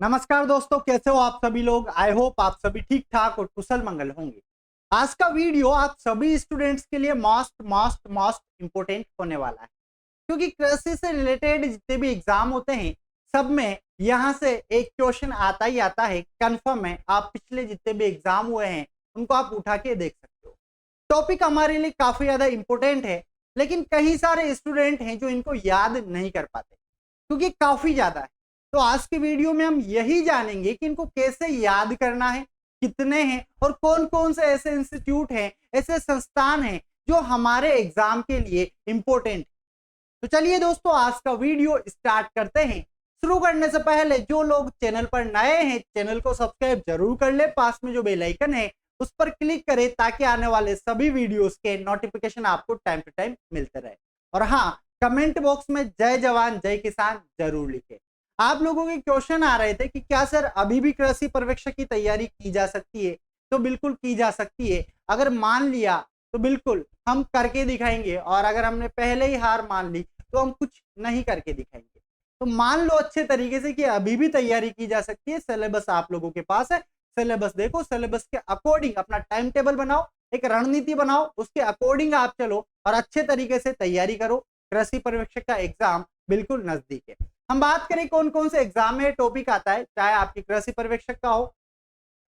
नमस्कार दोस्तों, कैसे हो आप सभी लोग। आई होप आप सभी ठीक ठाक और कुशल मंगल होंगे। आज का वीडियो आप सभी स्टूडेंट्स के लिए मोस्ट मोस्ट मोस्ट इंपोर्टेंट होने वाला है, क्योंकि कृषि से रिलेटेड जितने भी एग्जाम होते हैं सब में यहाँ से एक क्वेश्चन आता ही आता है। कंफर्म है, आप पिछले जितने भी एग्जाम हुए हैं उनको आप उठा के देख सकते हो। टॉपिक हमारे लिए काफी ज्यादा इंपॉर्टेंट है, लेकिन कई सारे स्टूडेंट हैं जो इनको याद नहीं कर पाते क्योंकि काफी ज्यादा है। तो आज के वीडियो में हम यही जानेंगे कि इनको कैसे याद करना है, कितने हैं और कौन कौन से ऐसे इंस्टीट्यूट हैं, ऐसे संस्थान हैं जो हमारे एग्जाम के लिए इंपॉर्टेंट। तो चलिए दोस्तों, आज का वीडियो स्टार्ट करते हैं। शुरू करने से पहले जो लोग चैनल पर नए हैं, चैनल को सब्सक्राइब जरूर कर ले। पास में जो बेल आइकन है उस पर क्लिक करें ताकि आने वाले सभी वीडियोस के नोटिफिकेशन आपको टाइम टू टाइम मिलते रहे। और हाँ, कमेंट बॉक्स में जय जवान जय किसान जरूर लिखे। आप लोगों के क्वेश्चन आ रहे थे कि क्या सर अभी भी कृषि पर्यवेक्षक की तैयारी की जा सकती है। तो बिल्कुल की जा सकती है। अगर मान लिया तो बिल्कुल हम करके दिखाएंगे, और अगर हमने पहले ही हार मान ली तो हम कुछ नहीं करके दिखाएंगे। तो मान लो अच्छे तरीके से कि अभी भी तैयारी की जा सकती है। सिलेबस आप लोगों के पास है, सिलेबस देखो, सिलेबस के अकॉर्डिंग अपना टाइम टेबल बनाओ, एक रणनीति बनाओ, उसके अकॉर्डिंग आप चलो और अच्छे तरीके से तैयारी करो। कृषि पर्यवेक्षक का एग्जाम बिल्कुल नजदीक है। हम बात करें कौन कौन से एग्जाम में टॉपिक आता है, चाहे आपकी कृषि पर्यवेक्षक का हो,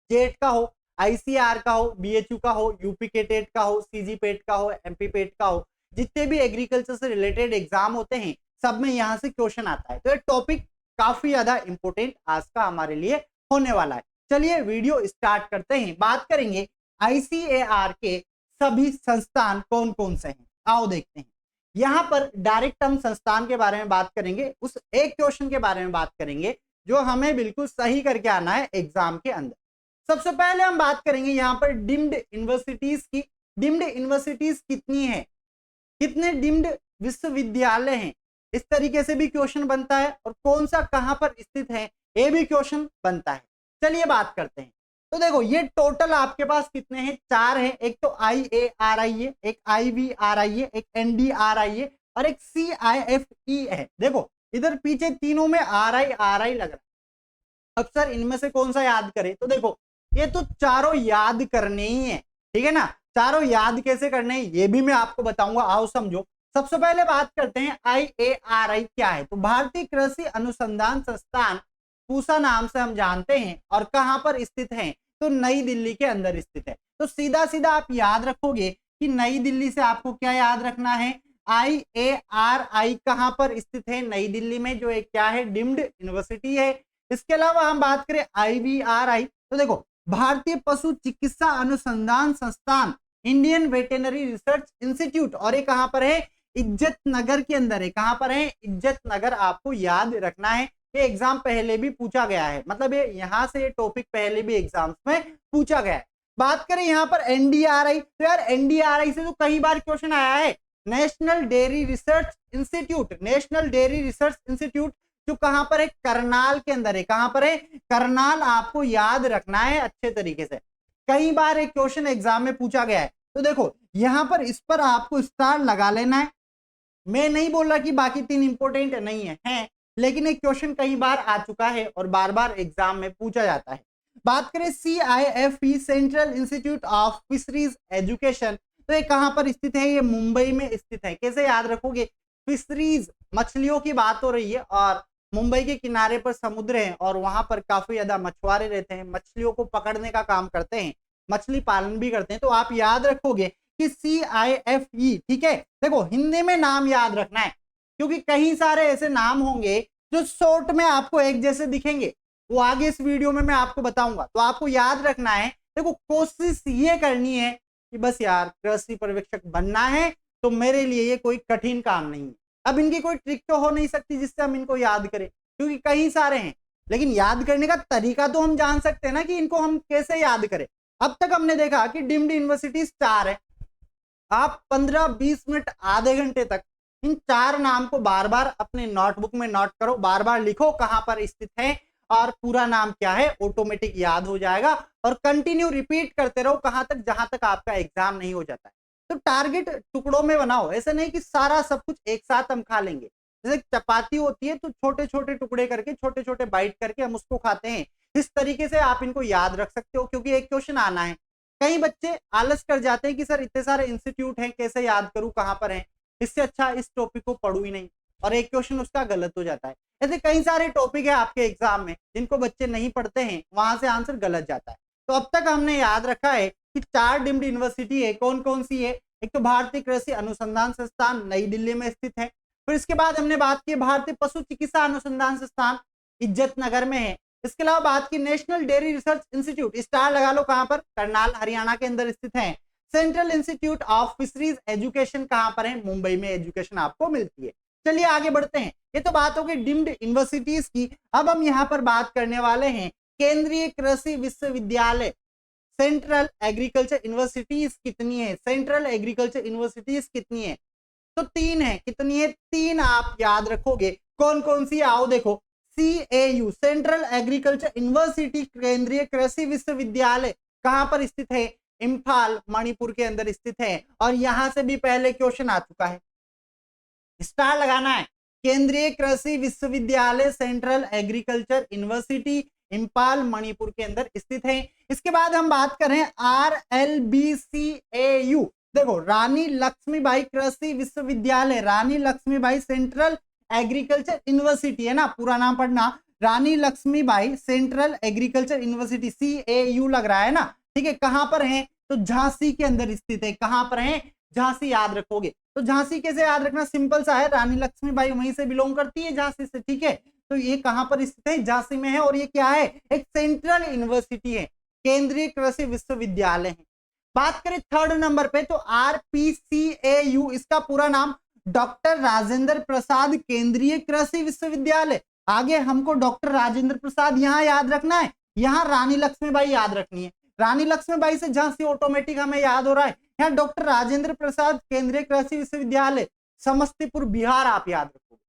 जेट का हो, आईसीआर का हो, बीएचयू का हो, यूपी के टेट का हो, सीजी पेट का हो, एमपी पेट का हो, जितने भी एग्रीकल्चर से रिलेटेड एग्जाम होते हैं सब में यहाँ से क्वेश्चन आता है। तो ये टॉपिक काफी ज्यादा इंपॉर्टेंट आज का हमारे लिए होने वाला है। चलिए वीडियो स्टार्ट करते हैं। बात करेंगे आईसीएआर के सभी संस्थान कौन कौन से हैं। आओ देखते हैं। यहाँ पर डायरेक्ट हम संस्थान के बारे में बात करेंगे, उस एक क्वेश्चन के बारे में बात करेंगे जो हमें बिल्कुल सही करके आना है एग्जाम के अंदर। सबसे पहले हम बात करेंगे यहाँ पर डीम्ड यूनिवर्सिटीज की। डीम्ड यूनिवर्सिटीज कितनी है, कितने डीम्ड विश्वविद्यालय हैं, इस तरीके से भी क्वेश्चन बनता है। और कौन सा कहां पर स्थित है ये भी क्वेश्चन बनता है। चलिए बात करते हैं। तो देखो ये टोटल आपके पास कितने हैं, चार हैं। एक तो IARI है, एक IVRI है, एक NDRI है और एक CIFE है। देखो इधर पीछे तीनों में RI लग रहा है। अब सर इनमें से कौन सा याद करें, तो देखो ये तो चारों याद करने ही है, ठीक है ना। चारों याद कैसे करने हैं ये भी मैं आपको बताऊंगा, आओ समझो। सबसे पहले बात करते हैं IARI क्या है। तो भारतीय कृषि अनुसंधान संस्थान पूसा नाम से हम जानते हैं, और कहां पर स्थित है, तो नई दिल्ली के अंदर स्थित है। तो सीधा सीधा आप याद रखोगे कि नई दिल्ली से आपको क्या याद रखना है, IARI कहां पर स्थित है, नई दिल्ली में, जो एक क्या है, डीम्ड यूनिवर्सिटी है। इसके अलावा हम बात करें IVRI, तो देखो भारतीय पशु चिकित्सा अनुसंधान संस्थान, इंडियन वेटेनरी रिसर्च इंस्टीट्यूट, और ये कहां पर है, इज्जत नगर के अंदर है। कहां पर है, इज्जत नगर, आपको याद रखना है। ये एग्जाम पहले भी पूछा गया है, मतलब ये यहां से ये टॉपिक पहले भी एग्जाम्स में पूछा गया है। बात करें यहाँ पर NDRI, तो यार NDRI से तो कई बार क्वेश्चन आया है। National dairy research institute, national dairy research institute जो कहां पर है, करनाल के अंदर है। कहां पर है, करनाल, आपको याद रखना है अच्छे तरीके से। कई बार एक क्वेश्चन एग्जाम में पूछा गया है। तो देखो यहां पर इस पर आपको स्टार लगा लेना है। मैं नहीं बोल रहा कि बाकी तीन इंपोर्टेंट नहीं है, लेकिन एक क्वेश्चन कई बार आ चुका है और बार बार एग्जाम में पूछा जाता है। बात करें CIFE, central institute of fisheries education, तो ये कहां पर स्थित है, ये मुंबई में स्थित है। कैसे याद रखोगे, फिशरीज, मछलियों की बात हो रही है और मुंबई के किनारे पर समुद्र है और वहां पर काफी ज्यादा मछुआरे रहते हैं, मछलियों को पकड़ने का काम करते हैं, मछली पालन भी करते हैं। तो आप याद रखोगे कि CIFE, ठीक है। देखो हिंदी में नाम याद रखना है, क्योंकि कई सारे ऐसे नाम होंगे जो शॉर्ट में आपको एक जैसे दिखेंगे, वो आगे इस वीडियो में मैं आपको बताऊंगा। तो आपको याद रखना है। देखो कोशिश ये करनी है कि बस यार कृषि पर्यवेक्षक बनना है, तो मेरे लिए ये कोई कठिन काम नहीं है। अब इनकी कोई ट्रिक तो हो नहीं सकती जिससे हम इनको याद करें, क्योंकि कई सारे हैं, लेकिन याद करने का तरीका तो हम जान सकते हैं ना कि इनको हम कैसे याद करें। अब तक हमने देखा कि डीम्ड यूनिवर्सिटीज चार है। आप 15-20 मिनट, आधे घंटे तक इन चार नाम को बार बार अपने नोटबुक में नोट करो, बार बार लिखो कहां पर स्थित है और पूरा नाम क्या है, ऑटोमेटिक याद हो जाएगा। और कंटिन्यू रिपीट करते रहो कहां तक, जहां तक आपका एग्जाम नहीं हो जाता है। तो टारगेट टुकड़ों में बनाओ, ऐसा नहीं कि सारा सब कुछ एक साथ हम खा लेंगे। जैसे चपाती होती है तो छोटे छोटे टुकड़े करके, छोटे छोटे बाइट करके हम उसको खाते हैं। इस तरीके से आप इनको याद रख सकते हो, क्योंकि एक क्वेश्चन आना है। कई बच्चे आलस कर जाते हैं कि सर इतने सारे इंस्टीट्यूट हैं, कैसे याद करूं, कहां पर है, इससे अच्छा इस टॉपिक को पढ़ू ही नहीं, और एक क्वेश्चन उसका गलत हो जाता है। ऐसे कई सारे टॉपिक है आपके एग्जाम में जिनको बच्चे नहीं पढ़ते हैं, वहां से आंसर गलत जाता है। तो अब तक हमने याद रखा है कि 4 डीम्ड यूनिवर्सिटी है। कौन कौन सी है? एक तो भारतीय कृषि अनुसंधान संस्थान नई दिल्ली में स्थित है। फिर इसके बाद हमने बात की भारतीय पशु चिकित्सा अनुसंधान संस्थान इज्जत नगर में है। इसके अलावा बात की national dairy research institute, star लगा लो, कहां पर? करनाल हरियाणा के अंदर स्थित है। Central institute of fisheries education कहां पर है? मुंबई में एजुकेशन आपको मिलती है। चलिए आगे बढ़ते हैं। ये तो बात होगी डीम्ड यूनिवर्सिटीज की। अब हम यहाँ पर बात करने वाले हैं केंद्रीय कृषि विश्वविद्यालय, सेंट्रल एग्रीकल्चर यूनिवर्सिटीज कितनी है? सेंट्रल एग्रीकल्चर यूनिवर्सिटीज कितनी है? तो 3 है। कितनी है? 3 आप याद रखोगे। कौन कौन सी? आओ देखो, CAU सेंट्रल एग्रीकल्चर यूनिवर्सिटी, केंद्रीय कृषि विश्वविद्यालय कहां पर स्थित है? इम्फाल मणिपुर के अंदर स्थित है। और यहां से भी पहले क्वेश्चन आ चुका है, स्टार लगाना है। केंद्रीय कृषि विश्वविद्यालय central agriculture university Imphal Manipur के अंदर स्थित है। इसके बाद हम बात करें RLBCAU, देखो रानी Lakshmibai Krishi Vishwavidyalaya, Rani Lakshmibai central agriculture university है ना, पूरा नाम पढ़ना, Rani Lakshmibai central agriculture university, CAU लग रहा है ना, ठीक है। कहां पर है? तो झांसी के अंदर स्थित है। कहां पर है? झांसी याद रखोगे। तो झांसी कैसे याद रखना? सिंपल सा है, रानी लक्ष्मीबाई वहीं से बिलोंग करती है, झांसी से, ठीक है। तो ये कहां पर स्थित है? झांसी में है। और ये क्या है? एक सेंट्रल यूनिवर्सिटी है, केंद्रीय कृषि विश्वविद्यालय है। बात करें 3rd नंबर पे तो RPCAU, इसका पूरा नाम डॉक्टर राजेंद्र प्रसाद केंद्रीय कृषि विश्वविद्यालय। आगे हमको डॉक्टर राजेंद्र प्रसाद यहां याद रखना है, यहां रानी लक्ष्मीबाई याद रखनी है। रानी लक्ष्मीबाई से झांसी ऑटोमेटिक हमें याद हो रहा है। यहाँ डॉक्टर राजेंद्र प्रसाद केंद्रीय कृषि विश्वविद्यालय समस्तीपुर बिहार आप याद रखोगे।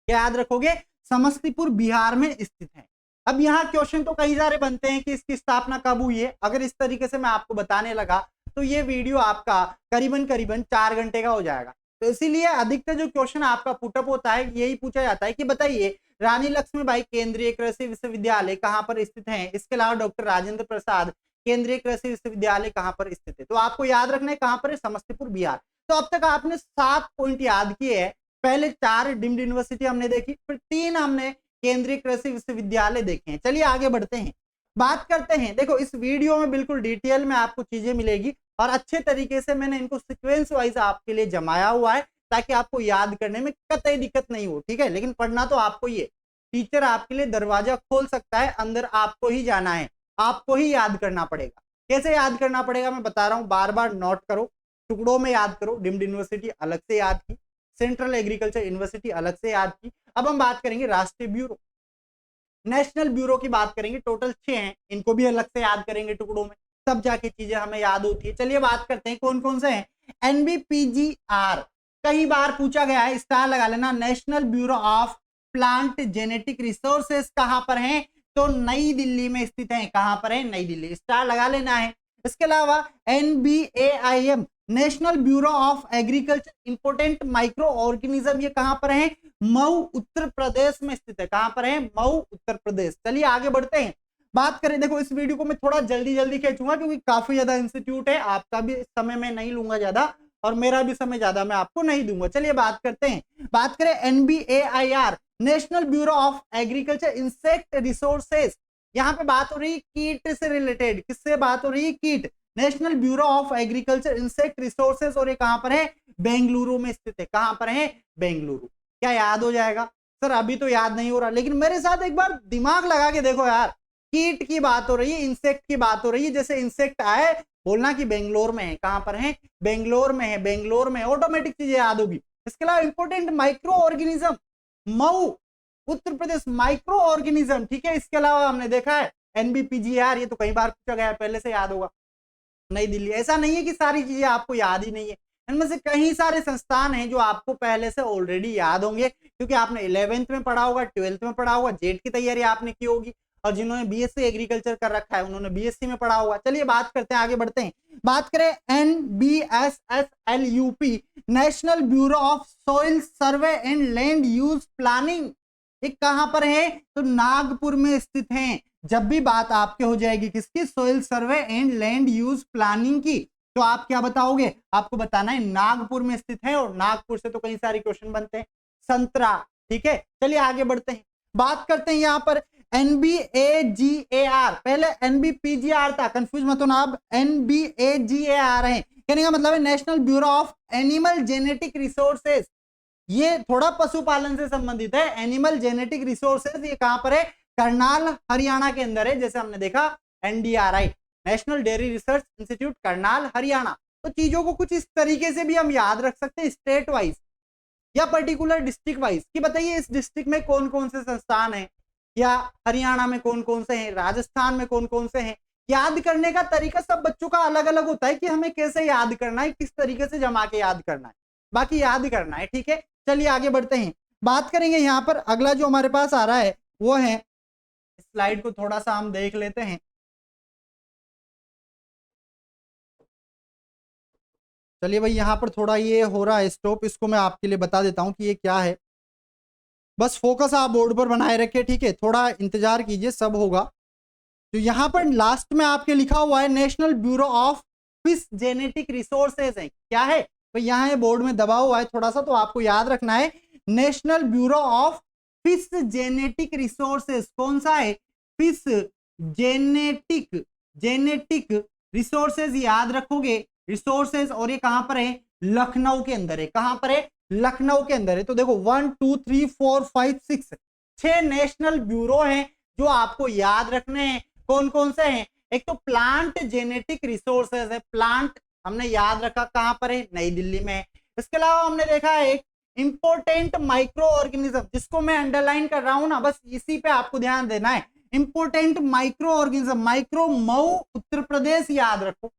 क्या याद रखोगे? समस्तीपुर बिहार में स्थित है। अब यहाँ क्वेश्चन तो कई सारे बनते हैं कि इसकी स्थापना कब हुई है। अगर इस तरीके से मैं आपको बताने लगा तो ये वीडियो आपका करीबन 4 घंटे का हो जाएगा। तो इसीलिए अधिकतर जो क्वेश्चन आपका पुटअप होता है यही पूछा जाता है कि बताइए रानी लक्ष्मीबाई केंद्रीय कृषि विश्वविद्यालय कहां पर स्थित है। इसके अलावा डॉक्टर राजेंद्र प्रसाद केंद्रीय कृषि विश्वविद्यालय कहां पर स्थित है। तो आपको याद रखना है कहां पर है? समस्तीपुर बिहार। तो अब तक आपने 7 पॉइंट याद किए हैं। पहले 4 डीम्ड यूनिवर्सिटी हमने देखी, फिर 3 हमने केंद्रीय कृषि विश्वविद्यालय देखे हैं। चलिए आगे बढ़ते हैं, बात करते हैं। देखो इस वीडियो में बिल्कुल डिटेल में आपको चीजें मिलेगी और अच्छे तरीके से मैंने इनको सीक्वेंस वाइज आपके लिए जमाया हुआ है ताकि आपको याद करने में कतई दिक्कत नहीं हो, ठीक है। लेकिन पढ़ना तो आपको ही है, टीचर आपके लिए दरवाजा खोल सकता है, अंदर आपको ही जाना है, आपको ही याद करना पड़ेगा। कैसे याद करना पड़ेगा मैं बता रहा हूं, बार बार नोट करो, टुकड़ों में याद करो। डीम्ड यूनिवर्सिटी अलग से याद की, सेंट्रल एग्रीकल्चर यूनिवर्सिटी अलग से याद की। अब हम बात करेंगे राष्ट्रीय ब्यूरो, नेशनल ब्यूरो की बात करेंगे। टोटल 6 हैं, इनको भी अलग से याद करेंगे टुकड़ों में, तब जाके चीजें हमें याद होती है। चलिए बात करते हैं कौन कौन से हैं। NBPGR कई बार पूछा गया है, स्टार लगा लेना। National bureau of plant genetic resources कहां पर है? तो नई दिल्ली में स्थित है। कहां पर है? नई दिल्ली, स्टार लगा लेना है। इसके अलावा NBAIM national bureau of agriculture important micro organism, ये कहां पर है? मऊ उत्तर प्रदेश में स्थित है। कहां पर है? मऊ उत्तर प्रदेश। चलिए आगे बढ़ते हैं, बात करें। देखो इस वीडियो को मैं थोड़ा जल्दी जल्दी खींचूंगा क्योंकि काफी ज्यादा इंस्टीट्यूट है, आपका भी समय मैं नहीं लूंगा ज्यादा और मेरा भी समय ज्यादा मैं आपको नहीं दूंगा। चलिए बात करते हैं, बात करें NBAIR national bureau of agriculture insect resources. यहाँ पे बात हो रही है कीट से रिलेटेड, किससे बात हो रही है? कीट। National bureau of agriculture insect resources, और ये कहां पर है? बेंगलुरु में स्थित है। कहां पर है? बेंगलुरु। क्या याद हो जाएगा? सर अभी तो याद नहीं हो रहा, लेकिन मेरे साथ एक बार दिमाग लगा के देखो यार, कीट की बात हो रही है, इंसेक्ट की बात हो रही है, जैसे इंसेक्ट आए बोलना कि बेंगलोर में है। कहां पर है? बेंगलोर में है, बेंगलोर में, ऑटोमेटिक चीजें याद होगी। इसके अलावा important micro organism, Mau Uttar प्रदेश, माइक्रो ऑर्गेनिज्म, ठीक है। इसके अलावा हमने देखा है NBPGR, ये तो कई बार पूछा गया है, पहले से याद होगा। नई दिल्ली, ऐसा नहीं है कि सारी चीजें आपको याद ही नहीं है, इनमें से कई सारे संस्थान हैं जो आपको पहले से ऑलरेडी याद होंगे क्योंकि आपने 11th में पढ़ा होगा, 12th में पढ़ा होगा, जेट की तैयारी आपने की होगी। और जिन्होंने बीएससी एग्रीकल्चर कर रखा है उन्होंने बीएससी में पढ़ा होगा। चलिए बात करते हैं, आगे बढ़ते हैं। बात करें NBSSLUP, national bureau of soil survey and land use planning, ये कहां पर है? तो नागपुर में स्थित है। जब भी बात आपके हो जाएगी किसकी? Soil survey and land use planning की, तो आप क्या बताओगे? आपको बताना है नागपुर में स्थित है, और नागपुर से तो कई सारे क्वेश्चन बनते हैं। संतरा, ठीक है। चलिए आगे बढ़ते हैं, बात करते हैं यहां पर NBAGAR, पहले NBPGR था, कंफ्यूज मत होना, अब NBAGAR है। कहने का मतलब है national bureau of animal genetic resources, ये थोड़ा पशुपालन से संबंधित है। एनिमल जेनेटिक रिसोर्सेज ये कहां पर है? करनाल हरियाणा के अंदर है। जैसे हमने देखा NDRI, national dairy research institute, Karnal Haryana. तो चीजों को कुछ इस तरीके से भी हम याद रख सकते हैं, स्टेट वाइज या पर्टिकुलर डिस्ट्रिक्ट वाइज, कि बताइए इस डिस्ट्रिक्ट में कौन कौन से संस्थान हैं, या हरियाणा में कौन कौन से हैं, राजस्थान में कौन कौन से हैं। याद करने का तरीका सब बच्चों का अलग अलग होता है कि हमें कैसे याद करना है, किस तरीके से जमा के याद करना है, बाकी याद करना है, ठीक है। चलिए आगे बढ़ते हैं, बात करेंगे यहाँ पर अगला जो हमारे पास आ रहा है वो है, स्लाइड को थोड़ा सा हम देख लेते हैं। चलिए भाई यहाँ पर थोड़ा ये हो रहा है स्टॉप, इसको मैं आपके लिए बता देता हूँ कि ये क्या है। बस फोकस आप बोर्ड पर बनाए रखिए, ठीक है, थोड़ा इंतजार कीजिए, सब होगा। तो यहाँ पर लास्ट में आपके लिखा हुआ है national bureau of fish genetic resources है, क्या है? तो यहाँ ये बोर्ड में दबा हुआ है थोड़ा सा, तो आपको याद रखना है national bureau of fish genetic resources. कौन सा है? फिश जेनेटिक रिसोर्सेज, याद रखोगे रिसोर्सेज, और ये कहां पर है? लखनऊ के अंदर है। कहां पर है? लखनऊ के अंदर है। तो देखो 1 2 3 4 5 6 6 नेशनल ब्यूरो हैं जो आपको याद रखने हैं। कौन कौन से हैं? एक तो प्लांट जेनेटिक रिसोर्सेज है, प्लांट हमने याद रखा, कहां पर है? नई दिल्ली में है। इसके अलावा हमने देखा है एक इंपोर्टेंट माइक्रो ऑर्गेनिज्म, जिसको मैं अंडरलाइन कर रहा हूं ना, बस इसी पे आपको ध्यान देना है। Important micro organism, micro Mau Uttar Pradesh, याद रखो।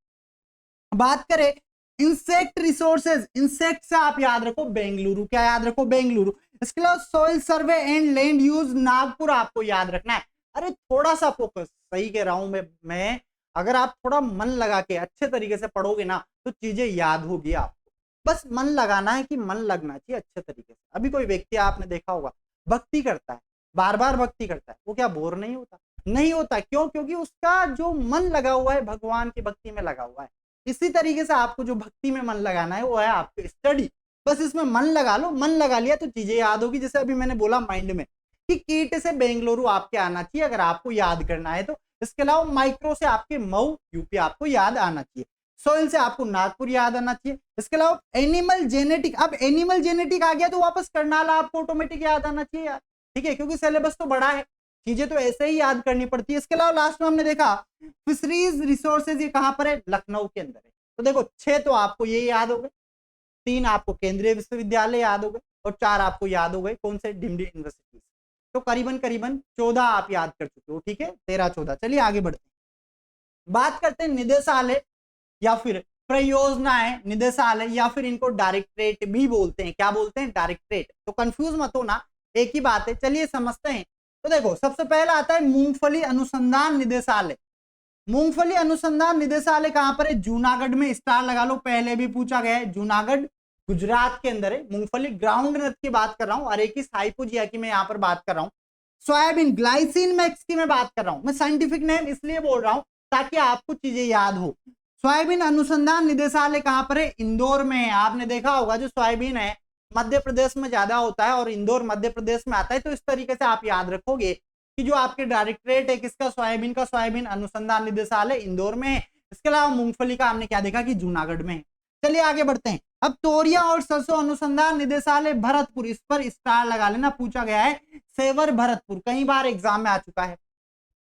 बात करें इंसेक्ट रिसोर्सेज, इंसेक्ट से आप याद रखो बेंगलुरु, क्या याद रखो? बेंगलुरु। इसके अलावा soil survey and land use Nagpur आपको याद रखना है। अरे थोड़ा सा फोकस, सही कह रहा हूं मैं अगर आप थोड़ा मन लगा के अच्छे तरीके से पढ़ोगे ना तो चीजें याद होगी आपको। बस मन लगाना है कि मन लगना चाहिए अच्छे तरीके से। अभी कोई व्यक्ति आपने देखा होगा भक्ति करता है, बार बार भक्ति करता है, वो क्या बोर नहीं होता? नहीं होता। क्यों? क्योंकि उसका जो मन लगा हुआ है भगवान की भक्ति में लगा हुआ है। इसी तरीके से आपको जो भक्ति में मन लगाना है वो है आपकी स्टडी। बस इसमें मन लगा लो, मन लगा लिया तो चीजें याद होगी। जैसे अभी मैंने बोला माइंड में कि कीट से बेंगलुरु आपके आना चाहिए अगर आपको याद करना है तो। इसके अलावा माइक्रो से आपके मऊ यूपी आपको याद आना चाहिए। सोइल से आपको नागपुर याद आना चाहिए। इसके अलावा एनिमल जेनेटिक, अब एनिमल जेनेटिक आ गया तो वापस करनाल आपको ऑटोमेटिक याद आना चाहिए यार, ठीक है, क्योंकि सिलेबस तो बड़ा है, चीजें तो ऐसे ही याद करनी पड़ती है। इसके अलावा लास्ट में हमने देखा फिशरीज रिसोर्सेज, ये कहां पर है? लखनऊ के अंदर है। तो देखो 6 तो आपको ये याद हो गए, 3 आपको केंद्रीय विश्वविद्यालय याद हो गए, और 4 आपको याद हो गए कौन से? Deemed university. तो करीबन 14 आप याद कर चुके हो, ठीक है, 13-14। चलिए आगे बढ़ते हैं, बात करते हैं निदेशालय या फिर परियोजनाएं, निदेशालय या फिर इनको डायरेक्टरेट भी बोलते हैं। क्या बोलते हैं? डायरेक्टरेट। तो कंफ्यूज मत होना, एक ही बात है। चलिए समझते हैं। तो देखो सबसे पहला आता है मूंगफली अनुसंधान निदेशालय। मूंगफली अनुसंधान निदेशालय कहां पर है? जूनागढ़ में, स्टार लगा लो, पहले भी पूछा गया है। जूनागढ़ गुजरात के अंदर है। मूंगफली ग्राउंड नट की बात कर रहा हूं, अरेकिस हाइपोजिया की मैं यहां पर बात कर रहा हूं। सोयाबीन ग्लाइसिन मैक्स की मैं बात कर रहा हूं। मैं साइंटिफिक नेम इसलिए बोल रहा हूं ताकि आपको चीजें याद हो। सोयाबीन अनुसंधान निदेशालय कहां पर है? इंदौर में है। आपने देखा होगा जो सोयाबीन है मध्य प्रदेश में ज्यादा होता है और इंदौर मध्य प्रदेश में आता है। तो इस तरीके से आप याद रखोगे कि जो आपके डायरेक्टरेट है किसका? सोयाबीन का। सोयाबीन अनुसंधान निदेशालय इंदौर में है। इसके अलावा मूंगफली का हमने क्या देखा कि जूनागढ़ में है। चलिए आगे बढ़ते हैं। अब तोरिया और सरसों अनुसंधान निदेशालय भरतपुर, इस पर स्टार लगा लेना, पूछा गया है। सेवर भरतपुर कई बार एग्जाम में आ चुका है।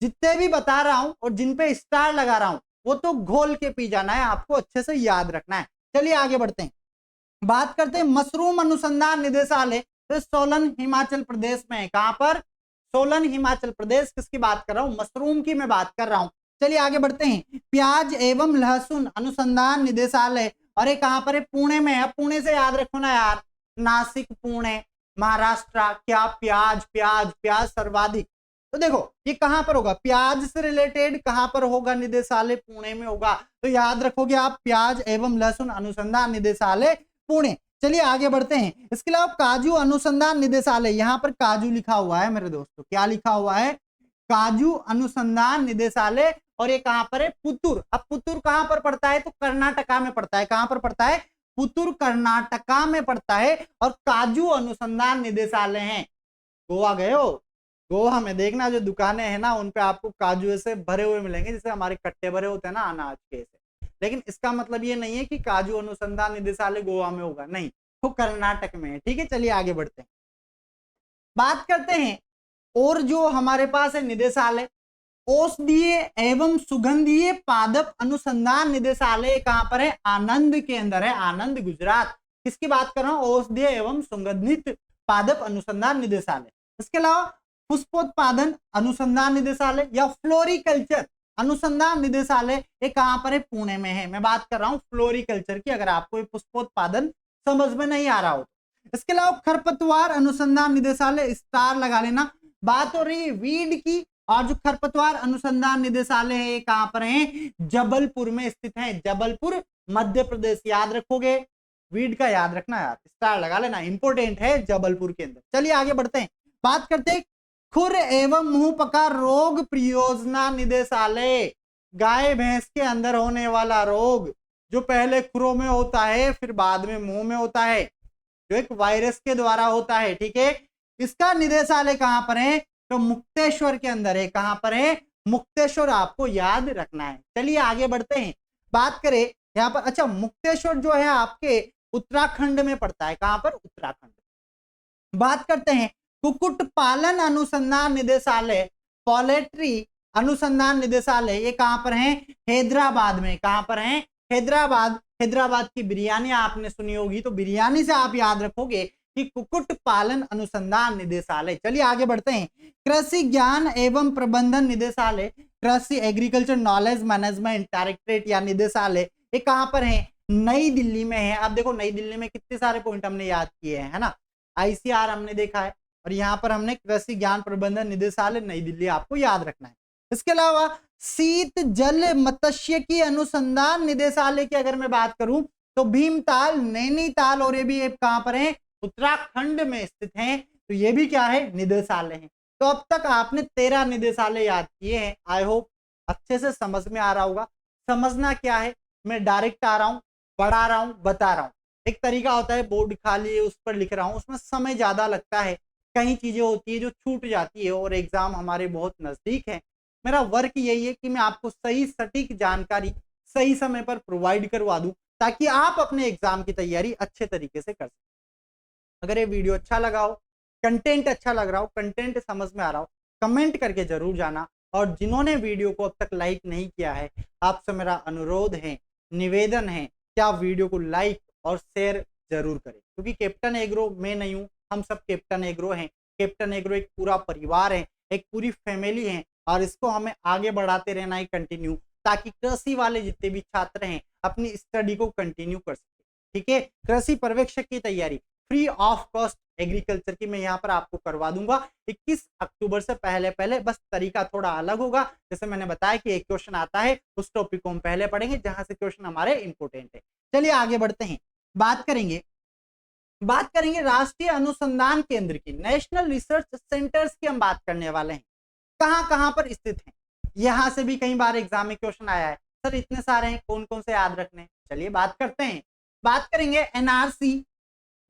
जितने भी बता रहा हूं और जिन पे स्टार लगा रहा हूं वो तो घोल के पी जाना है, आपको अच्छे से याद रखना है। चलिए आगे बढ़ते हैं, बात करते हैं मशरूम अनुसंधान निदेशालय। तो सोलन हिमाचल प्रदेश में है। कहां पर? सोलन हिमाचल प्रदेश। किसकी बात कर रहा हूं? मशरूम की मैं बात कर रहा हूं। चलिए आगे बढ़ते हैं। प्याज एवं लहसुन अनुसंधान निदेशालय, और ये कहां पर है? पुणे में है। पुणे से याद रखो ना यार, नासिक पुणे महाराष्ट्र। क्या? प्याज प्याज प्याज सर्वाधिक। तो देखो ये कहां पर होगा, प्याज से रिलेटेड कहां पर होगा, निदेशालय पुणे में होगा। तो याद रखोगे आप, प्याज एवं लहसुन अनुसंधान निदेशालय पुणे। चलिए आगे बढ़ते हैं। इसके अलावा काजू अनुसंधान निदेशालय, यहां पर काजू लिखा हुआ है मेरे दोस्तों, क्या लिखा हुआ है, काजू अनुसंधान निदेशालय। और ये कहां पर है, पुतूर। अब पुतूर कहां पर पड़ता है, तो कर्नाटका में पड़ता है। कहां पर पड़ता है, पुतूर कर्नाटका में पड़ता है। और काजू अनुसंधान निदेशालय है। गोवा गए हो, गोवा में देखना जो दुकानें हैं ना, उन पे आपको काजू ऐसे भरे हुए मिलेंगे, जैसे हमारे कट्टे भरे होते हैं ना अनाज के ऐसे। लेकिन इसका मतलब ये नहीं है कि काजू अनुसंधान निदेशालय गोवा में होगा, नहीं, तो कर्नाटक में है। ठीक है, चलिए आगे बढ़ते हैं, बात करते हैं। और जो हमारे पास है निदेशालय, औषधीय एवं सुगंधीय पादप अनुसंधान निदेशालय कहां पर है, आनंद के अंदर है, आनंद गुजरात। किसकी बात कर रहा हूं, औषधीय एवं सुगंधित पादप अनुसंधान निदेशालय। इसके अलावा पुष्पोत्पादन अनुसंधान निदेशालय या फ्लोरिकल्चर अनुसंधान निदेशालय, ये कहां पर है, पुणे में है। मैं बात कर रहा हूं फ्लोरिकल्चर की, अगर आपको पुष्पोत्पादन समझ में नहीं आ रहा हो। इसके अलावा खरपतवार अनुसंधान निदेशालय, स्टार लगा लेना। बात हो रही है वीड की, और जो खरपतवार अनुसंधान निदेशालय है ये कहां पर है, जबलपुर में स्थित है, जबलपुर मध्य प्रदेश। याद रखोगे, वीड का याद रखना यार, स्टार लगा लेना, इंपोर्टेंट है, जबलपुर के अंदर। चलिए आगे बढ़ते हैं, बात करते हैं खुर एवं मुंहपका रोग परियोजना निदेशालय। गाय भैंस के अंदर होने वाला रोग, जो पहले खुरों में होता है फिर बाद में मुंह में होता है, जो एक वायरस के द्वारा होता है। ठीक है, इसका निदेशालय कहां पर है, तो मुक्तेश्वर के अंदर है। कहां पर है, मुक्तेश्वर, आपको याद रखना है। चलिए आगे बढ़ते हैं, बात करें यहां पर, अच्छा मुक्तेश्वर जो है आपके उत्तराखंड में पड़ता है। कहां पर, उत्तराखंड। बात करते हैं कुक्कुट पालन अनुसंधान निदेशालय, पोल्ट्री अनुसंधान निदेशालय, ये कहां पर है, हैदराबाद में। कहां पर है, हैदराबाद। हैदराबाद की बिरयानी आपने सुनी होगी, तो बिरयानी से आप याद रखोगे कि कुक्कुट पालन अनुसंधान निदेशालय। चलिए आगे बढ़ते हैं, कृषि ज्ञान एवं प्रबंधन निदेशालय, कृषि एग्रीकल्चर नॉलेज मैनेजमेंट डायरेक्टरेट या निदेशालय, ये कहां पर है, नई दिल्ली में है। अब देखो नई दिल्ली में कितने सारे पॉइंट हमने याद किए हैं, है ना, आईसीआर हमने देखा है, और यहाँ पर हमने कृषि ज्ञान प्रबंधन निदेशालय नई दिल्ली, आपको याद रखना है। इसके अलावा शीत जल मत्स्यिकी अनुसंधान निदेशालय की अगर मैं बात करूं, तो भीमताल, नैनीताल, और ये भी कहां पर है, उत्तराखंड में स्थित हैं। तो ये भी क्या है, निदेशालय है। तो अब तक आपने 13 निदेशालय याद किए हैं। आई होप अच्छे से समझ में आ रहा होगा। समझना क्या है, मैं डायरेक्ट आ रहा हूं, पढ़ा रहा हूं, बता रहा हूं। एक तरीका होता है बोर्ड खाली है उस पर लिख रहा हूं, उसमें समय ज्यादा लगता है, कई चीजें होती है जो छूट जाती है, और एग्जाम हमारे बहुत नजदीक है। मेरा वर्क यही है कि मैं आपको सही सटीक जानकारी सही समय पर प्रोवाइड करवा दूं, ताकि आप अपने एग्जाम की तैयारी अच्छे तरीके से कर सकें। अगर ये वीडियो अच्छा लगा हो, कंटेंट अच्छा लग रहा हो, कंटेंट समझ में आ रहा हो, कमेंट करके जरूर जाना। और जिन्होंने वीडियो को अब तक लाइक नहीं किया है, आपसे मेरा अनुरोध है, निवेदन है कि आप वीडियो को लाइक और शेयर जरूर करें, क्योंकि कैप्टन एग्रो मैं नहीं हूं, हम सब कैप्टन एग्रो हैं। कैप्टन एग्रो एक पूरा परिवार है, एक पूरी फैमिली है, और इसको हमें आगे बढ़ाते रहना है कंटिन्यू, ताकि कृषि वाले जितने भी छात्र हैं अपनी स्टडी को कंटिन्यू कर सके। ठीक है, कृषि पर्यवेक्षक की तैयारी फ्री ऑफ कॉस्ट एग्रीकल्चर की मैं यहाँ पर आपको करवा दूंगा 21 अक्टूबर से पहले पहले। बस तरीका थोड़ा अलग होगा, जैसे मैंने बताया कि एक क्वेश्चन आता है, उस टॉपिक को हम पहले पढ़ेंगे जहां से क्वेश्चन हमारे इंपोर्टेंट है। चलिए आगे बढ़ते हैं, बात करेंगे राष्ट्रीय अनुसंधान केंद्र की, नेशनल रिसर्च सेंटर्स की हम बात करने वाले हैं। कहां कहां पर स्थित हैं, यहां से भी कई बार एग्जाम में क्वेश्चन आया है, सर इतने सारे हैं कौन कौन से याद रखने। चलिए बात करते हैं, बात करेंगे NRC,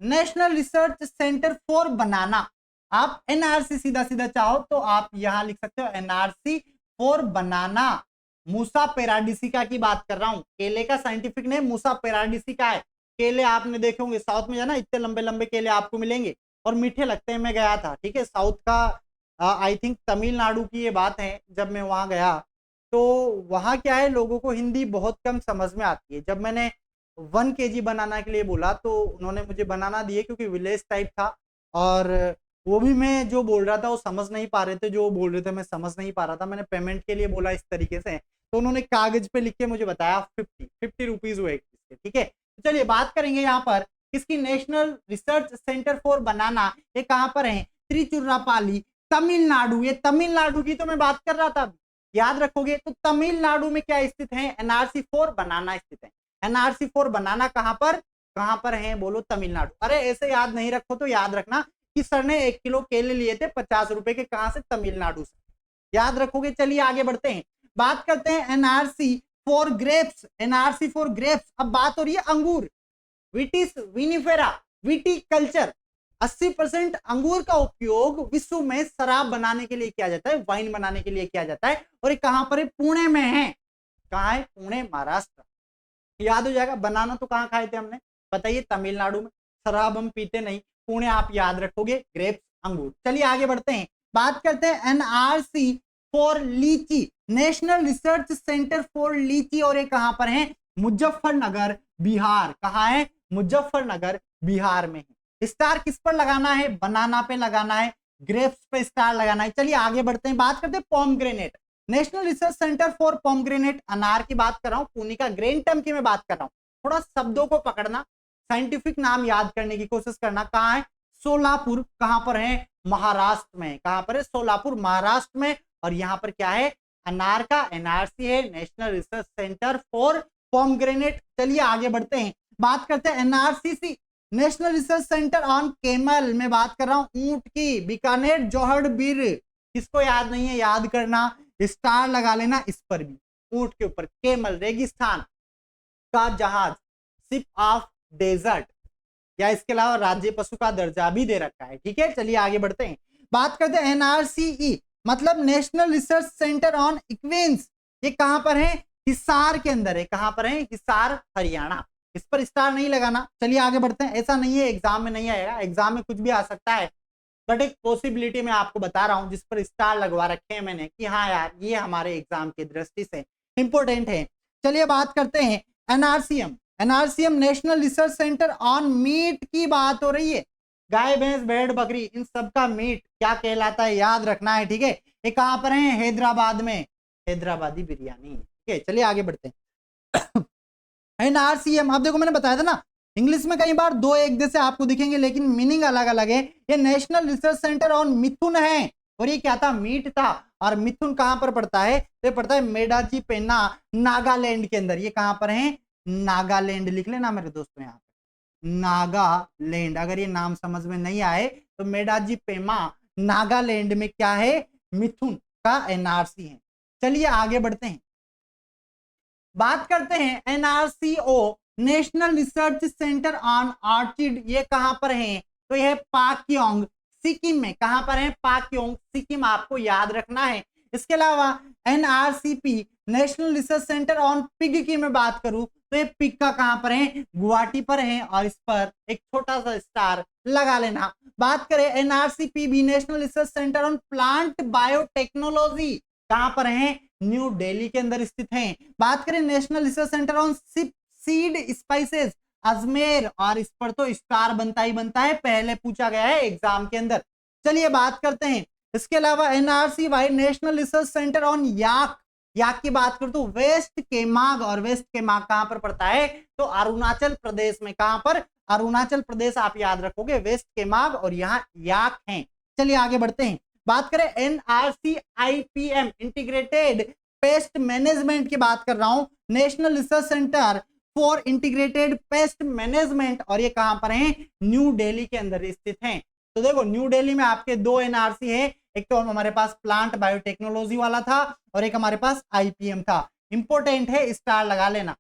national research centre for बनाना। आप एनआरसी सीधा सीधा चाहो तो आप यहां लिख सकते हो, एनआरसी फॉर बनाना। मूसा पेराडिसिका की बात कर रहा हूं, केले का साइंटिफिक नेम मूसा पेराडिसिका है। केले आपने देखे होंगे साउथ में, जाना इतने लंबे लंबे केले आपको मिलेंगे और मीठे लगते हैं। मैं गया था, ठीक है, साउथ का आई थिंक तमिलनाडु की ये बात है, जब मैं वहां गया तो वहां क्या है, लोगों को हिंदी बहुत कम समझ में आती है। जब मैंने 1 kg बनाना के लिए बोला तो उन्होंने मुझे बनाना दिए, क्योंकि विलेज टाइप था, और वो भी मैं जो बोल रहा था वो समझ नहीं पा रहे थे, जो बोल रहे थे मैं समझ नहीं पा रहा था। मैंने पेमेंट के लिए बोला इस तरीके से, तो उन्होंने कागज पे लिख के मुझे बताया 50 रुपीज हुए, ठीक है। तो चलिए बात करेंगे यहाँ पर इसकी, नेशनल रिसर्च सेंटर फॉर बनाना, ये कहाँ पर है, त्रिचुरापाली, तमिलनाडु, ये तमिलनाडु की तो मैं बात कर रहा था, याद रखोगे। तो तमिलनाडु में क्या स्थित है, एनआरसी 4 बनाना स्थित है। एनआरसी 4 बनाना कहां पर है, बोलो तमिलनाडु। अरे ऐसे याद नहीं रखो तो याद रखना कि सर ने 1 किलो केले लिए थे 50 रुपए के, कहां से, तमिलनाडु से, याद रखोगे। चलिए आगे बढ़ते हैं, बात करते हैं NRC for grapes. NRC for grapes, अब बात हो रही है अंगूर, विटिस विनिफेरा, विटिकल्चर। 80% अंगूर का उपयोग विश्व में शराब बनाने के लिए किया जाता है, वाइन बनाने के लिए किया जाता है। और ये कहां पर है, पुणे में है। कहां है, पुणे, महाराष्ट्र। याद हो जाएगा। बनाना तो कहां खाए थे हमने, बताइए, तमिलनाडु में। शराब हम पीते नहीं, पुणे आप याद रखोगे, ग्रेप्स, अंगूर। चलिए आगे बढ़ते हैं, बात करते हैं एनआरसी फॉर लीची, नेशनल रिसर्च सेंटर फॉर लीची। और ये कहां पर है, मुजफ्फरनगर, बिहार। कहां है, मुजफ्फरनगर, बिहार में है। स्टार किस पर लगाना है, बनाना पे लगाना है, ग्रेप्स पे स्टार लगाना है। चलिए आगे बढ़ते हैं, बात करते हैं pomegranate, national research centre for pomegranate. अनार की बात कर रहा हूं, पुनिका ग्रेंटम की मैं बात कर रहा हूं। थोड़ा शब्दों को पकड़ना, साइंटिफिक नाम याद करने की कोशिश करना। कहां है, सोलापुर, कहां पर है, महाराष्ट्र में। कहां पर है, सोलापुर, महाराष्ट्र में। और यहां पर क्या है, अनार का एनआरसी है, national research centre for pomegranate. चलिए आगे बढ़ते हैं, बात करते हैं NRCC, national research centre on camel. मैं बात कर रहा हूं ऊंट की, बीकानेर, जोहड़बीर। किसको याद नहीं है, याद करना, स्टार लगा लेना इस पर भी, ऊंट के ऊपर, केमल, रेगिस्तान का जहाज, शिप ऑफ डेजर्ट, या इसके अलावा राज्य पशु का दर्जा भी दे रखा है, ठीक है। चलिए आगे बढ़ते हैं, बात करते हैं एनआरसीई, मतलब नेशनल रिसर्च सेंटर ऑन इक्विन्स। ये कहां पर है, हिसार के अंदर है। कहां पर है, हिसार, हरियाणा। इस पर स्टार नहीं लगाना। चलिए आगे बढ़ते हैं, ऐसा नहीं है एग्जाम में नहीं आएगा, एग्जाम में कुछ भी आ सकता है, बट एक पॉसिबिलिटी मैं आपको बता रहा हूं जिस पर स्टार लगवा रखे हैं मैंने, कि हाँ यार ये हमारे एग्जाम की दृष्टि से इंपॉर्टेंट है। चलिए बात करते हैं NRCM, NRCM national research centre on meat की बात हो रही है। गाय, भैंस, भेड़, बकरी, इन सब का मीट क्या कहलाता है, याद रखना है, ठीक है। ये कहां पर है, हैदराबाद में, हैदराबादी बिरयानी, ठीक है। चलिए आगे बढ़ते हैं एनआरसीएम, अब देखो मैंने बताया था ना, इंग्लिश में कई बार दो एक जैसे आपको दिखेंगे लेकिन मीनिंग अलग अलग है। ये नेशनल रिसर्च सेंटर ऑन मिथुन है, और ये क्या था, मीट था। और मिथुन कहां पर पड़ता है, तो ये पड़ता है मेडाची पेन्ना, नागालैंड के अंदर। ये कहां पर है, नागालैंड, लिख लेना मेरे दोस्तों यहाँ पे, नागालैंड। अगर ये नाम समझ में नहीं आए तो मेडाजी पेमा, नागालैंड में क्या है, मिथुन का एनआरसी है। चलिए आगे बढ़ते हैं, बात करते हैं NRCO, national research centre on orchid. ये कहां पर है, तो यह पाक्योंग, सिक्किम में। कहां पर है, पाक्योंग, सिक्किम, आपको याद रखना है। इसके अलावा NRCP, national research centre on pig की मैं बात करूं तो ये पिग का कहां पर है, गुवाहाटी पर है, और इस पर एक छोटा सा स्टार लगा लेना। बात करें एनआरसीपी भी, national research centre on plant biotechnology, कहां पर है, न्यू दिल्ली के अंदर स्थित हैं। बात करें national research centre on seed spices, Ajmer, और इस पर तो स्टार बनता ही बनता है, पहले पूछा गया है एग्जाम के अंदर। चलिए बात करते हैं, इसके अलावा NRC Y, national research centre on yak, याक की बात करूं तो वेस्ट केमाग, और वेस्ट केमाग कहां पर पड़ता है, तो अरुणाचल प्रदेश में। कहां पर, अरुणाचल प्रदेश, आप याद रखोगे, वेस्ट केमाग, और यहाँ याक है। चलिए आगे बढ़ते हैं, बात करें एनआरसीआईपीएम, इंटीग्रेटेड पेस्ट मैनेजमेंट की बात कर रहा हूं, national research centre for integrated pest management, और ये कहां पर है, न्यू दिल्ली के अंदर स्थित हैं। तो देखो न्यू दिल्ली में आपके दो एनआरसी है, एक तो हमारे पास प्लांट बायोटेक्नोलॉजी वाला था और एक हमारे पास आईपीएम था। इंपॉर्टेंट है, स्टार लगा लेना।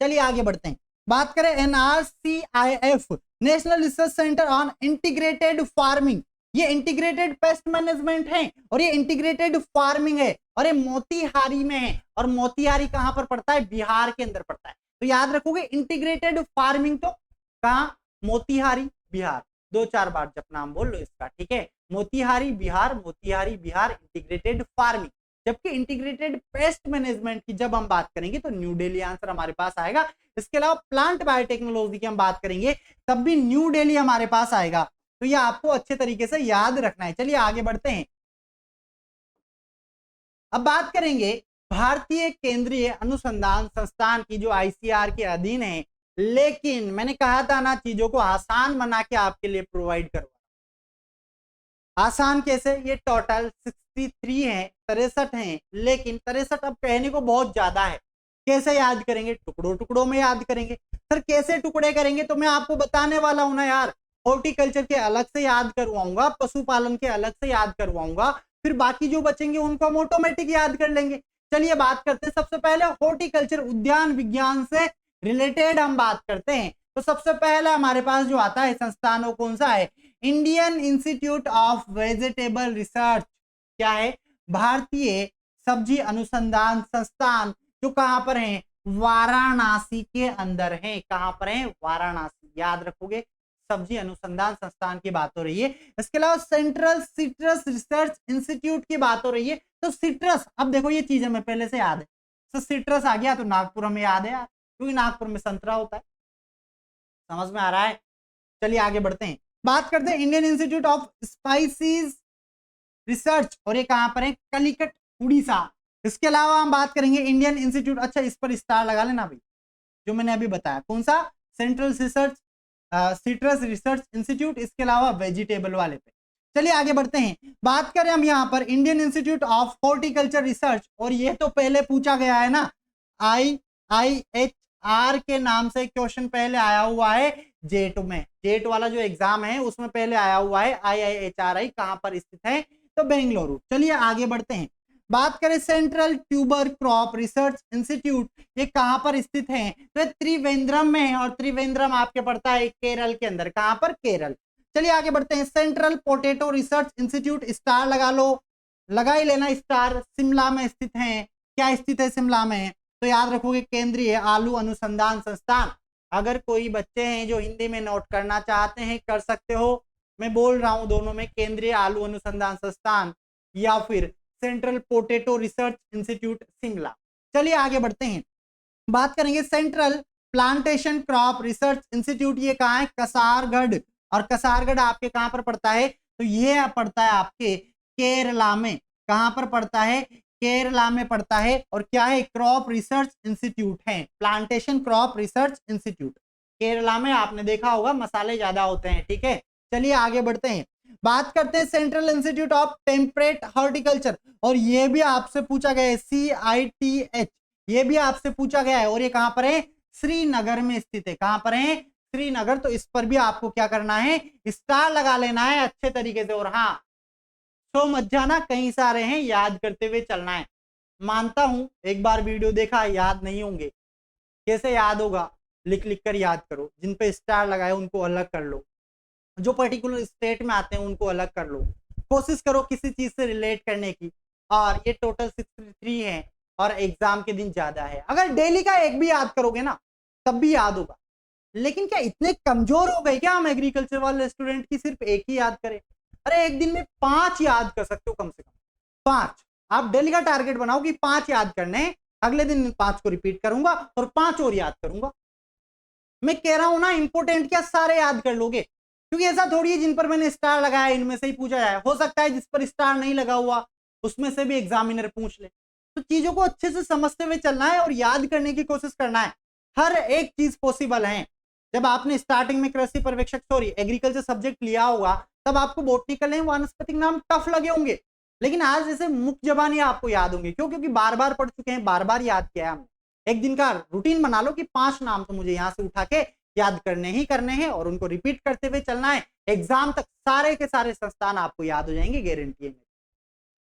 चलिए आगे बढ़ते हैं, बात करें NRCIF, national research centre on integrated farming. ये इंटीग्रेटेड पेस्ट मैनेजमेंट है और ये इंटीग्रेटेड फार्मिंग है, और ये मोतीहारी में है। और मोतीहारी कहां पर पड़ता है, बिहार के अंदर पड़ता है। तो याद रखोगे इंटीग्रेटेड फार्मिंग तो कहां, मोतीहारी, बिहार। 2-4 बार जब नाम बोल लो इसका, ठीक है, मोतीहारी बिहार, मोतीहारी बिहार, इंटीग्रेटेड फार्मिंग। जबकि इंटीग्रेटेड पेस्ट मैनेजमेंट की जब हम बात करेंगे तो न्यू दिल्ली आंसर हमारे पास आएगा। इसके अलावा प्लांट बायोटेक्नोलॉजी की हम बात करेंगे तब भी न्यू दिल्ली हमारे पास आएगा। तो ये आपको अच्छे तरीके से याद रखना है। चलिए आगे बढ़ते हैं, अब बात करेंगे भारतीय केंद्रीय अनुसंधान संस्थान की, जो आईसीआर के अधीन है। लेकिन मैंने कहा था ना, चीजों को आसान बना के आपके लिए प्रोवाइड करवा, आसान कैसे, ये टोटल 63 है, 63 है, लेकिन 63 अब कहने को बहुत ज्यादा है। कैसे याद करेंगे, टुकड़ों टुकड़ों में याद करेंगे। सर कैसे टुकड़े करेंगे, तो मैं आपको बताने वाला हूं ना यार। हॉर्टिकल्चर के अलग से याद करवाऊंगा, पशुपालन के अलग से याद करवाऊंगा, फिर बाकी जो बचेंगे उनको हम ऑटोमेटिक याद कर लेंगे। चलिए बात करते हैं, सबसे पहले हॉर्टिकल्चर उद्यान विज्ञान से रिलेटेड हम बात करते हैं। तो सबसे पहले हमारे पास जो आता है संस्थान वो कौन सा है, Indian institute of vegetable research. क्या है, भारतीय सब्जी अनुसंधान संस्थान, जो कहां पर है, वाराणसी के अंदर है। कहां पर है, वाराणसी, याद रखोगे। सब्जी अनुसंधान संस्थान की बात हो रही है। इसके अलावा सेंट्रल सिट्रस रिसर्च इंस्टीट्यूट की बात हो रही है। तो सिट्रस, अब देखो ये चीज हमें पहले से याद है, तो सिट्रस आ गया तो नागपुर हमें याद है यार, क्योंकि नागपुर में संतरा होता है। समझ में आ रहा है। चलिए आगे बढ़ते हैं, बात करते हैं Indian institute of species research, और ये कहां पर है, कलिकट उड़ीसा। इसके अलावा हम बात करेंगे इंडियन इंस्टीट्यूट, अच्छा इस पर स्टार लगा लेना भाई, जो मैंने अभी बताया, कौन सा, central research citrus research institute, इसके अलावा वेजिटेबल वाले पे। चलिए आगे बढ़ते हैं, बात करें हम यहाँ पर Indian institute of horticulture research, और ये तो पहले पूछा गया है ना, IIHR के नाम से क्वेश्चन पहले आया हुआ है जेट में, जेट वाला जो एग्जाम है उसमें पहले आया हुआ है IIHRI, कहां पर स्थित है, तो बेंगलुरु। चलिए आगे बढ़ते हैं, बात करें central tuber crop research institute, ये कहां पर स्थित है, तो त्रिवेंद्रम में है, और त्रिवेंद्रम आपके पड़ता है केरल के अंदर, कहां पर, केरल। चलिए आगे बढ़ते हैं, central potato research institute, star लगा लो, लगा ही लेना स्टार, शिमला में स्थित है। क्या स्थित है, शिमला में, तो याद रखोगे केंद्रीय आलू अनुसंधान संस्थान। अगर कोई बच्चे हैं जो हिंदी में नोट करना चाहते हैं कर सकते हो, मैं बोल रहा हूं दोनों में, केंद्रीय आलू अनुसंधान संस्थान या फिर central potato research institute Shimla. चलिए आगे बढ़ते हैं, बात करेंगे central plantation crop research institute, ये कहां है, कसारगढ़, और कसारगढ़ आपके कहां पर पड़ता है, तो ये पड़ता है आपके केरला में। कहां पर पड़ता है, केरला में पड़ता है, और क्या है, क्रॉप रिसर्च इंस्टीट्यूट है, plantation crop research institute. Kerala में आपने देखा होगा मसाले ज्यादा होते हैं, ठीक है। चलिए आगे बढ़ते हैं, बात करते हैं central institute of temperate horticulture, और ये भी आपसे पूछा गया है, CITH, ये भी आपसे पूछा गया है, और ये कहां पर है, श्रीनगर में स्थित है। कहां पर है, श्रीनगर। तो इस पर भी आपको क्या करना है, स्टार लगा लेना है अच्छे तरीके से, और हाँ तो मत जाना, कई सारे हैं, याद करते हुए चलना है। मानता हूं एक बार वीडियो देखा, याद नहीं होंगे, कैसे याद होगा, लिख लिख कर याद करो, जिन पे स्टार लगाए उनको अलग कर लो, जो पर्टिकुलर स्टेट में आते हैं उनको अलग कर लो, कोशिश करो किसी चीज से रिलेट करने की। और ये टोटल 63 है, और एग्जाम के दिन ज्यादा है। अगर डेली का एक भी याद करोगे ना तब भी याद होगा, लेकिन क्या इतने कमजोर हो गए क्या हम एग्रीकल्चर वाले स्टूडेंट की सिर्फ एक ही याद करें। अरे एक दिन में 5 याद कर सकते हो, कम से कम 5। आप डेली का टारगेट बनाओ कि 5 याद करने, अगले दिन 5 को रिपीट करूंगा और 5 और याद करूंगा। मैं कह रहा हूं ना, इंपोर्टेंट क्या सारे याद कर लोगे, क्योंकि ऐसा थोड़ी है जिन पर मैंने स्टार लगाया इनमें से ही पूछा जाए, हो सकता है जिस पर स्टार नहीं लगा हुआ उसमें से भी एग्जामिनर पूछ ले। तो चीजों को अच्छे से समझते हुए चलना है और याद करने की कोशिश करना है, हर एक चीज पॉसिबल है। जब आपने स्टार्टिंग में कृषि पर्यवेक्षक एग्रीकल्चर सब्जेक्ट लिया होगा तब आपको बोटनिकल है वानस्पतिक नाम टफ लगे होंगे, लेकिन आज जैसे मुख्य जबानी आपको याद होंगे, क्यों, क्योंकि बार बार पढ़ चुके हैं, बार बार याद किया है हमने। एक दिन का रूटीन बना लो कि 5 नाम तो मुझे यहां से उठा के याद करने ही करने हैं और उनको रिपीट करते हुए चलना है, एग्जाम तक सारे के सारे संस्थान आपको याद हो जाएंगे, गारंटी है।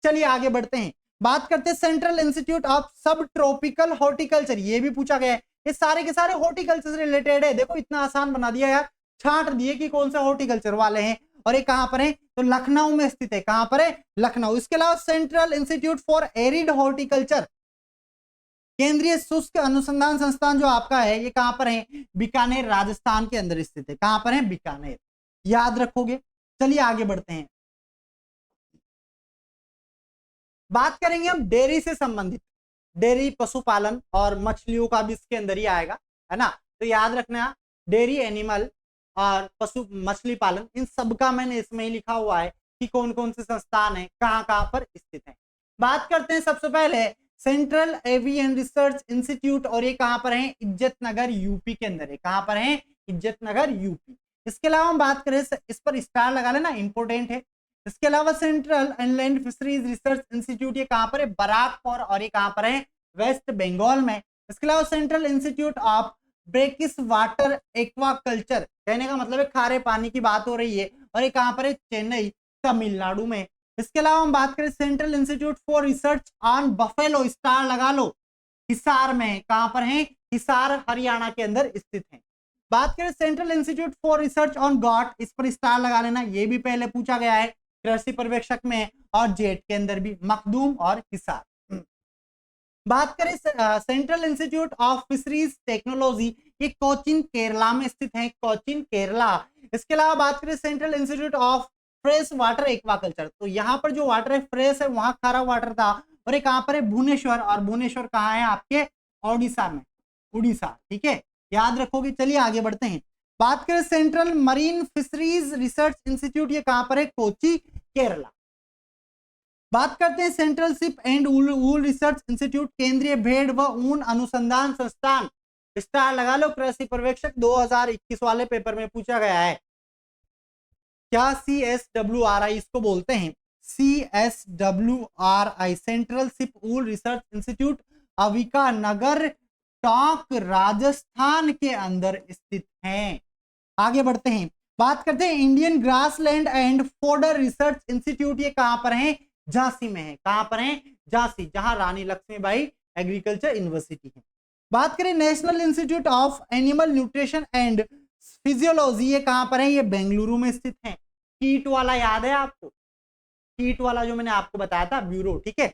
चलिए आगे बढ़ते हैं, बात करते हैं सेंट्रल इंस्टीट्यूट ऑफ सब ट्रॉपिकल हॉर्टिकल्चर, ये भी पूछा गया है, ये सारे के सारे हॉर्टिकल्चर से रिलेटेड है। देखो इतना आसान बना दिया यार, छांट दिए कि कौन से हॉर्टिकल्चर वाले हैं, और ये कहां पर है, तो लखनऊ में स्थित है। कहां पर है, लखनऊ। इसके अलावा central institute for arid horticulture, केंद्रीय शुष्क अनुसंधान संस्थान जो आपका है, ये कहां पर है, बीकानेर राजस्थान के अंदर स्थित है। कहां पर है, बीकानेर, याद रखोगे। चलिए आगे बढ़ते हैं, बात करेंगे हम डेयरी से संबंधित, डेयरी पशुपालन और मछलियों का भी इसके अंदर ही आएगा, है ना। तो याद रखना डेयरी एनिमल और पशु मछली पालन, इन सब का मैंने इसमें ही लिखा हुआ है कि कौन कौन से संस्थान है, कहां कहां पर स्थित है। बात करते हैं सबसे पहले सेंट्रल एवियन रिसर्च इंस्टीट्यूट, और ये कहां पर है, इज्जतनगर यूपी के अंदर है। कहां पर है, इज्जतनगर यूपी। इसके अलावा हम बात करें, इस पर स्टार लगा लेना, इंपोर्टेंट है। इसके अलावा central inland fisheries research institute, ये कहां पर है, बराकपुर, और ये कहां पर है, वेस्ट बंगाल में। इसके अलावा central institute of brackish water aquaculture, कहने का मतलब है खारे पानी की बात हो रही है, और ये कहां पर है, चेन्नई तमिलनाडु में। इसके अलावा हम बात करें central institute for research on buffalo, star लगा लो, हिसार में, कहां पर है, हिसार हरियाणा के अंदर स्थित है। बात करें central institute for research on got, इस पर स्टार लगा लेना, ये भी पहले पूछा गया है, कृषि पर्यवेक्षक में, और जेट के अंदर भी मखदूम और हिसार। बात करें central institute of fisheries technology, ये कोचिन केरला में स्थित है, कोचिन केरला। इसके अलावा बात करें central institute of fresh water aquaculture, तो यहाँ पर जो वाटर है फ्रेश है, वहां खारा वाटर था, और ये कहां पर है, भुवनेश्वर, और भुवनेश्वर कहाँ है, आपके ओडिशा में, उड़ीसा, ठीक है, याद रखोगे। चलिए आगे बढ़ते हैं। बात करें central marine fisheries research institute, ये कहां पर है, कोची केरला। बात करते हैं central ship and wool research institute, केंद्रीय भेड़ व ऊन अनुसंधान संस्थान, स्टार लगा लो, कृषि पर्यवेक्षक 2021 वाले पेपर में पूछा गया है। क्या CSWRI इसको बोलते हैं, CSWRI, सेंट्रल शिप वूल रिसर्च इंस्टीट्यूट, अविका नगर, टोंक, राजस्थान के अंदर स्थित है। आगे बढ़ते हैं, बात करते हैं Indian grassland and fodder research institute, ये कहां पर है, झांसी में है, कहां पर है, झांसी, जहां रानी लक्ष्मीबाई एग्रीकल्चर यूनिवर्सिटी है। बात करें national institute of animal nutrition and physiology, ये कहां पर है, ये बेंगलुरु में स्थित है। कीट वाला याद है आपको, कीट वाला जो मैंने आपको बताया था, ब्यूरो, ठीक है।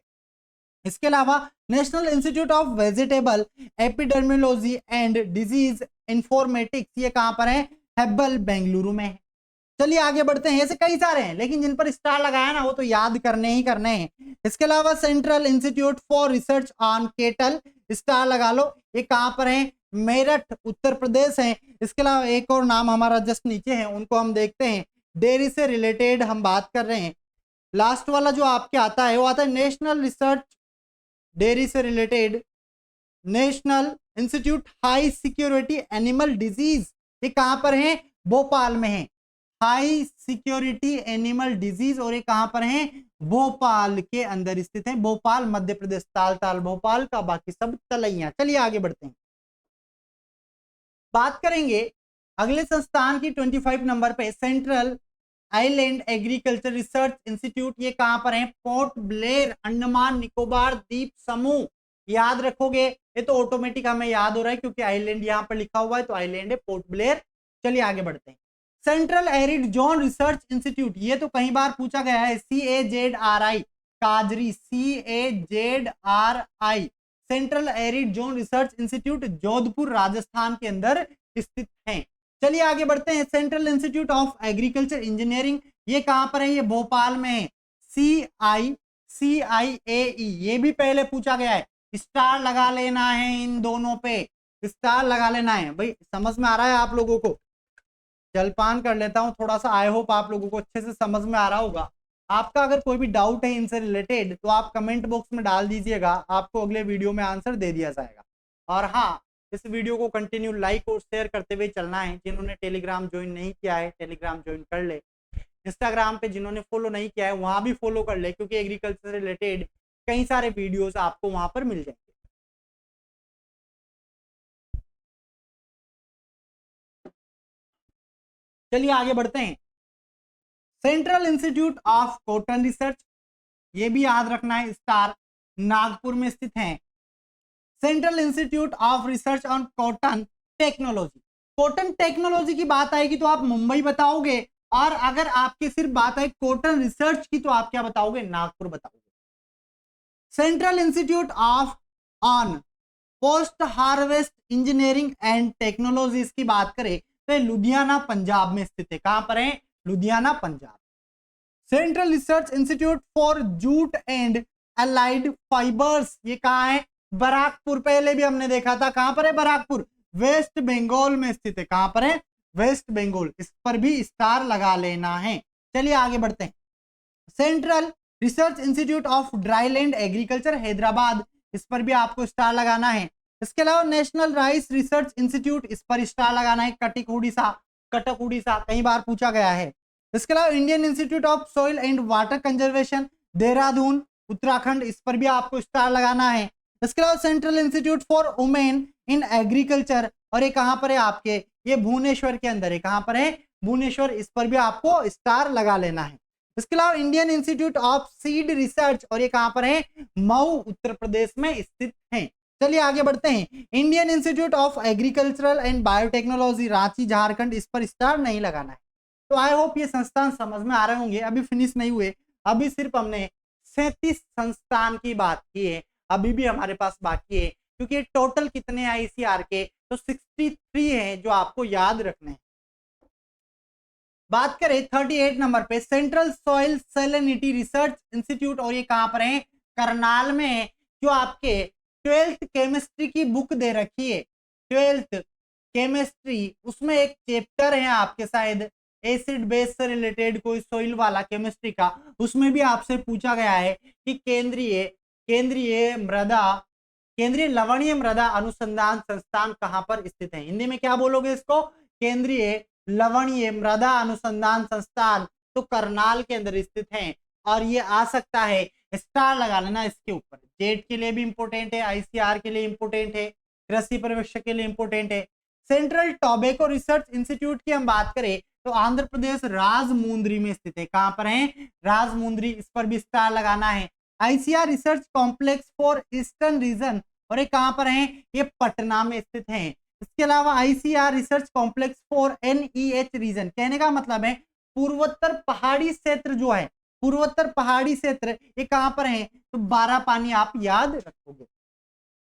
इसके अलावा national institute of vegetable epidemiology and disease informatics, ये कहां पर है, हेब्बल, बेंगलुरु में है। चलिए आगे बढ़ते हैं, ऐसे कई सारे हैं, लेकिन जिन पर स्टार लगाया ना वो तो याद करने ही करने हैं। इसके अलावा central institute for research on kettle, star लगा लो, ये कहां पर है, मेरठ, उत्तर प्रदेश है। इसके अलावा एक और नाम हमारा जस्ट नीचे है, उनको हम देखते हैं, डेयरी से रिलेटेड हम बात कर रहे हैं। लास्ट वाला जो आपके आता है वो आता है नेशनल रिसर्च डेयरी से related, national institute high security animal disease, ये कहां पर है, भोपाल में है, हाई सिक्योरिटी एनिमल डिजीज, और ये कहां पर है, भोपाल के अंदर स्थित है, भोपाल मध्य प्रदेश, ताल ताल भोपाल का, बाकी सब तलैया। चलिए आगे बढ़ते हैं, बात करेंगे अगले संस्थान की 25 नंबर पे, central island agriculture research institute, ये कहां पर है, पोर्ट ब्लेयर, अंडमान निकोबार द्वीप समूह। याद रखोगे, ये तो ऑटोमेटिक हमें याद हो रहा है क्योंकि आइलैंड यहां पर लिखा हुआ है, तो आइलैंड है पोर्ट ब्लेयर। चलिए आगे बढ़ते हैं, central arid zone research institute, ये तो कई बार पूछा गया है, CAZRI, काजरी, CAZRI, central arid zone research institute, Jodhpur, Rajasthan के अंदर स्थित है। चलिए आगे बढ़ते हैं, central institute of agriculture engineering, ये कहां पर है, ये भोपाल में है, CIAE, ये भी पहले पूछा गया है, स्टार लगा लेना है, इन दोनों पे स्टार लगा लेना है। भाई समझ में आ रहा है आप लोगों को, जलपान कर लेता हूं थोड़ा सा, आई होप आप लोगों को अच्छे से समझ में आ रहा होगा। आपका अगर कोई भी डाउट है इनसे रिलेटेड तो आप कमेंट बॉक्स में डाल दीजिएगा, आपको अगले वीडियो में आंसर दे दिया जाएगा। और हाँ, इस वीडियो को कंटिन्यू लाइक और शेयर करते हुए चलना है। जिन्होंने टेलीग्राम ज्वाइन नहीं किया है टेलीग्राम ज्वाइन कर ले, इंस्टाग्राम पे जिन्होंने फॉलो नहीं किया है वहां भी फॉलो कर ले, क्योंकि एग्रीकल्चर से रिलेटेड कई सारे वीडियोस आपको वहां पर मिल जाएंगे। चलिए आगे बढ़ते हैं, central institute of cotton research, ये भी याद रखना है, स्टार, नागपुर में स्थित है। Central institute of research on cotton technology, cotton technology की बात आएगी तो आप मुंबई बताओगे, और अगर आपकी सिर्फ बात है कॉटन रिसर्च की तो आप क्या बताओगे, नागपुर बताओगे। Central institute of on post harvest engineering and technologies की बात करें तो लुधियाना पंजाब में स्थित है, कहां पर है, Ludhiana Punjab. Central research institute for jute and allied fibres, ये कहां है, बराकपुर, पहले भी हमने देखा था, कहां पर है, बराकपुर, वेस्ट बंगाल में स्थित है, कहां पर है, वेस्ट बंगाल, इस पर भी स्टार लगा लेना है। चलिए आगे बढ़ते हैं, central research institute of dryland agriculture Hyderabad, इस पर भी आपको स्टार लगाना है। इसके अलावा नेशनल राइस रिसर्च इंस्टीट्यूट, इस पर स्टार लगाना है, कटक उड़ीसा, कई बार पूछा गया है। इसके अलावा Indian institute of soil and water conservation Dehradun Uttarakhand, इस पर भी आपको स्टार लगाना है। इसके अलावा central institute for women in agriculture, और ये कहां पर है आपके, ये भुवनेश्वर के अंदर है। कहां पर है, भुवनेश्वर, इस पर भी आपको स्टार लगा लेना है। इसके अलावा Indian institute of seed research, और ये कहां पर है, मऊ उत्तर प्रदेश में स्थित है। चलिए आगे बढ़ते हैं। Indian institute of agricultural and biotechnology Ranchi Jharkhand, इस पर स्टार नहीं लगाना है। तो आई होप ये संस्थान समझ में आ रहे होंगे। अभी फिनिश नहीं हुए, अभी सिर्फ हमने 37 संस्थान की बात की है, अभी भी हमारे पास बाकी है, क्योंकि टोटल कितने हैं आईसीआर के, तो 63 हैं जो आपको याद रखने हैं। बात करें 38 नंबर पे central soil salinity research institute, और ये कहां पर है, करनाल में है। जो आपके 12th केमिस्ट्री की बुक दे रखी है, 12th केमिस्ट्री, उसमें एक चैप्टर है आपके शायद एसिड बेस से रिलेटेड कोई सॉइल वाला केमिस्ट्री का, उसमें भी आपसे पूछा गया है कि केंद्रीय लवणीय मृदा अनुसंधान संस्थान कहां पर स्थित है। हिंदी में क्या बोलोगे इसको, केंद्रीय लवणीय मृदा अनुसंधान संस्थान, तो करनाल के अंदर स्थित है। और ये आ सकता है, स्टार लगा लेना इसके ऊपर। जेट के लिए भी इंपोर्टेंट है, आईसीआर के लिए इंपोर्टेंट है, कृषि पर्यवेक्षक के लिए इंपोर्टेंट है। सेंट्रल टोबैको रिसर्च इंस्टीट्यूट की हम बात करें तो आंध्र प्रदेश राजमुंद्री में स्थित है। कहां पर है, राजमुंद्री, इस पर भी स्टार लगाना है। ICR research complex for eastern region, और ये कहां पर है, ये पटना में स्थित है। इसके अलावा ICR research complex for NEH region, कहने का मतलब है पूर्वोत्तर पहाड़ी क्षेत्र जो है, पूर्वोत्तर पहाड़ी क्षेत्र, ये कहां पर है, तो 12 पानी आप याद रखोगे।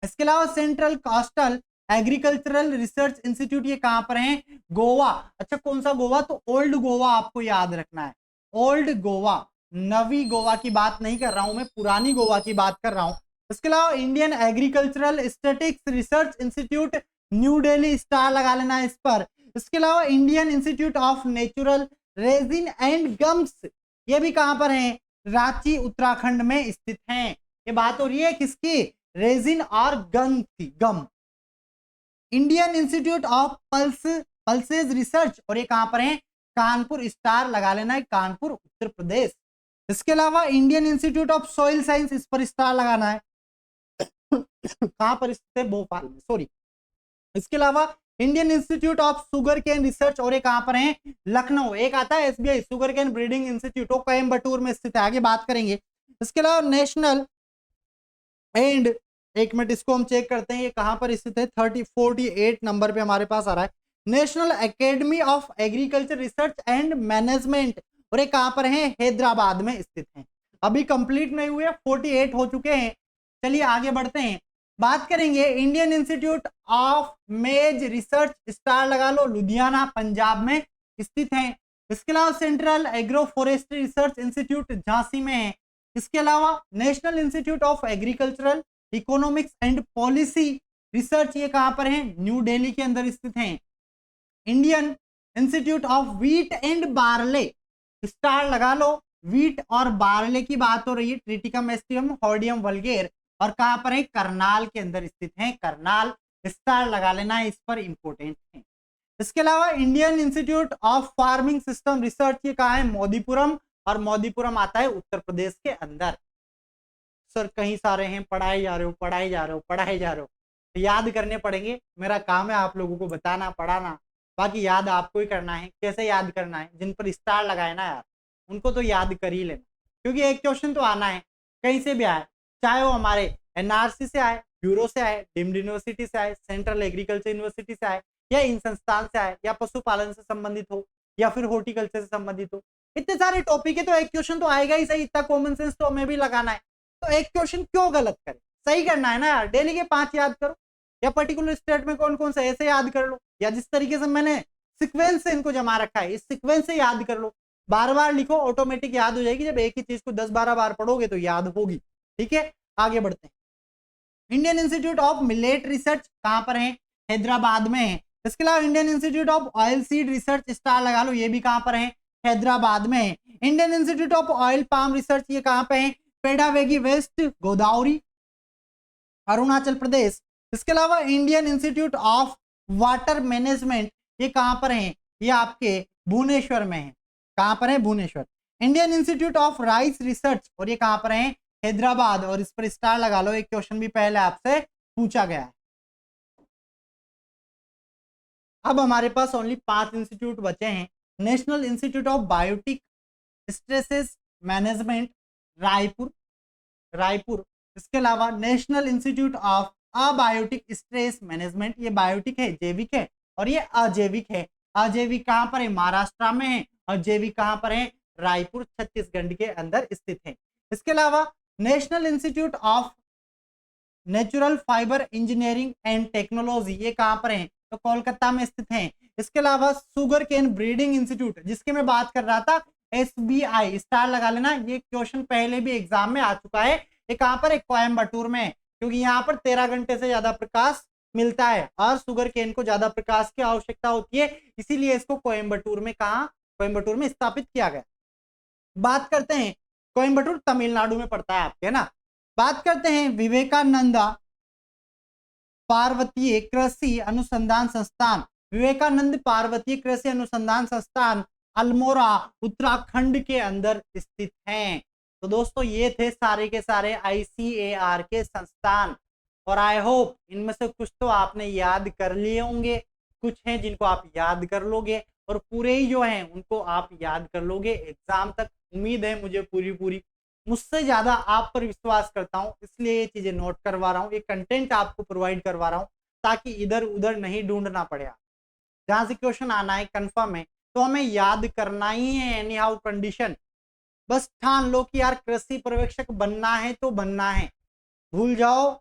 इसके अलावा central coastal agricultural research institute, ये कहां पर है, गोवा। अच्छा कौन सा गोवा, तो ओल्ड गोवा आपको याद रखना है, ओल्ड गोवा, नवी गोवा की बात नहीं कर रहा हूं मैं, पुरानी गोवा की बात कर रहा हूं। इसके अलावा Indian agricultural statistics research institute new Delhi, star लगा लेना है इस पर। इसके अलावा Indian institute of natural resin and gums, ये भी कहां पर है, रांची उत्तराखंड में स्थित है। ये बात हो रही है किसकी, रेजिन और गम की, gum. Indian institute of pulses research, और ये कहां पर है, कानपुर, स्टार लगा लेना है, कानपुर उत्तर प्रदेश। इसके अलावा Indian institute of soil science, इस पर स्टार लगाना है, कहां पर स्थित है, भोपाल में, सॉरी। इसके अलावा Indian institute of sugar cane research, और ये कहां पर है, लखनऊ। एक आता है SBI sugar cane breeding institute, वो कोयम्बटूर में स्थित है, आगे बात करेंगे। इसके अलावा नेशनल एंड, एक मिनट इसको हम चेक करते हैं ये कहां पर स्थित है, 48 नंबर पे हमारे पास आ रहा है, national academy of agriculture research and management, और ये कहां पर है, हैदराबाद में स्थित है। अभी कंप्लीट नहीं हुए, 48 हो चुके हैं। चलिए आगे बढ़ते हैं, बात करेंगे इंडियन इंस्टीट्यूट ऑफ मेज रिसर्च, स्टार लगा लो, लुधियाना पंजाब में स्थित है। इसके अलावा central agro forestry research institute Jhansi में है। इसके अलावा national institute of agricultural economics and policy research, ये कहां पर है, न्यू दिल्ली के अंदर स्थित है। Indian institute of wheat and barley, star लगा लो, व्हीट और बार्ले की बात हो रही है, ट्रिटिकम एस्टियम हॉर्डियम वल्गेर, और कहां पर है, करनाल के अंदर स्थित है, करनाल, स्टार लगा लेना है, इस पर इंपोर्टेंट है। इसके अलावा Indian institute of farming system research, ये कहां है, मोदीपुरम, और मोदीपुरम आता है उत्तर प्रदेश के अंदर। सर कहीं सारे हैं, पढ़ाए जा रहे हो, पढ़ाए जा रहे हो, पढ़ाए जा रहे हो, तो याद करने पड़ेंगे, मेरा काम है आप लोगों को बताना, पढ़ाना, बाकी याद आपको ही करना है। कैसे याद करना है, जिन पर स्टार लगाए ना यार, उनको तो याद कर ही लेना, क्योंकि एक क्वेश्चन तो आना है, कहीं से भी आए, चाहे वो हमारे एनआरसी से आए, ब्यूरो से आए, डीम्ड यूनिवर्सिटी से आए, सेंट्रल एग्रीकल्चर यूनिवर्सिटी से आए, या इन संस्थान से आए, या पशुपालन से संबंधित हो, या फिर हॉर्टिकल्चर से संबंधित हो, इतने सारे टॉपिक है, तो एक क्वेश्चन तो आएगा ही सही, इतना कॉमन सेंस तो हमें भी लगाना है। तो एक क्वेश्चन क्यों गलत करें, सही करना है ना यार। डेली के 5 याद करो, या पर्टिकुलर स्टेट में कौन कौन से ऐसे याद कर लो, या जिस तरीके से मैंने सीक्वेंस से इनको जमा रखा है, इस सीक्वेंस से याद कर लो, बार बार लिखो, ऑटोमेटिक याद हो जाएगी। जब एक ही चीज को 10-12 बार पढ़ोगे तो याद होगी। ठीक है, आगे बढ़ते हैं। Indian institute of millet research कहां पर है, हैदराबाद में है। इसके अलावा Indian institute of oil seed research, star लगा लो, ये भी कहां पर है, हैदराबाद में है। Indian institute of oil palm research, ये कहां पे है, पेडावेगी वेस्ट गोदावरी, अरुणाचल प्रदेश। इसके अलावा Indian institute of water management, ये कहां पर है, ये आपके भुवनेश्वर में है। कहां पर है? Bhubaneswar. Indian institute of rice research, और ये कहां पर है? हैदराबाद। और इस पर स्टार लगा लो, एक क्वेश्चन भी पहले आपसे पूछा गया है। अब हमारे पास ओनली 5 इंस्टीट्यूट बचे हैं। National institute of biotic stresses management, Raipur, Raipur. इसके अलावा national institute of abiotic stress management, ये बायोटिक है, जैविक है, और ये अजैविक है। अजैविक कहां पर है? महाराष्ट्र में है, और जैविक कहां पर है? रायपुर, छत्तीसगढ़ के अंदर स्थित है। इसके अलावा national institute of natural fibre engineering and technology, ये कहां पर है? तो कोलकाता में स्थित है। इसके अलावा शुगर केन ब्रीडिंग इंस्टीट्यूट, जिसके मैं बात कर रहा था, SBI, स्टार लगा लेना, ये क्वेश्चन पहले भी एग्जाम में आ चुका है। ये कहां पर है? कोयम्बटूर में, क्योंकि यहाँ पर 13 घंटे से ज्यादा प्रकाश मिलता है और शुगर केन को ज्यादा प्रकाश की आवश्यकता होती है, इसीलिए इसको कोयम्बटूर में, कहा? कोयम्बटूर में स्थापित किया गया। बात करते हैं, कोयम्बटूर तमिलनाडु में पड़ता है आपके, है ना। बात करते हैं विवेकानंदा पार्वतीय कृषि अनुसंधान संस्थान, विवेकानंद पार्वतीय कृषि अनुसंधान संस्थान अल्मोड़ा उत्तराखंड के अंदर स्थित हैं। तो दोस्तों ये थे सारे के सारे ICAR के संस्थान, और आई होप इनमें से कुछ तो आपने याद कर लिए होंगे, कुछ हैं जिनको आप याद कर लोगे, और पूरे ही जो हैं उनको आप याद कर लोगे एग्जाम तक। उम्मीद है मुझे पूरी, मुझसे ज्यादा आप पर विश्वास करता हूं, इसलिए ये चीजें नोट करवा रहा हूं, ये कंटेंट आपको प्रोवाइड करवा रहा हूं, ताकि इधर उधर नहीं ढूंढना पड़े। जहां से क्वेश्चन आना है कंफर्म है, तो हमें याद करना ही है एनी हाउ कंडीशन। बस ठान लो कि यार कृषि पर्यवेक्षक बनना है तो बनना है, भूल जाओ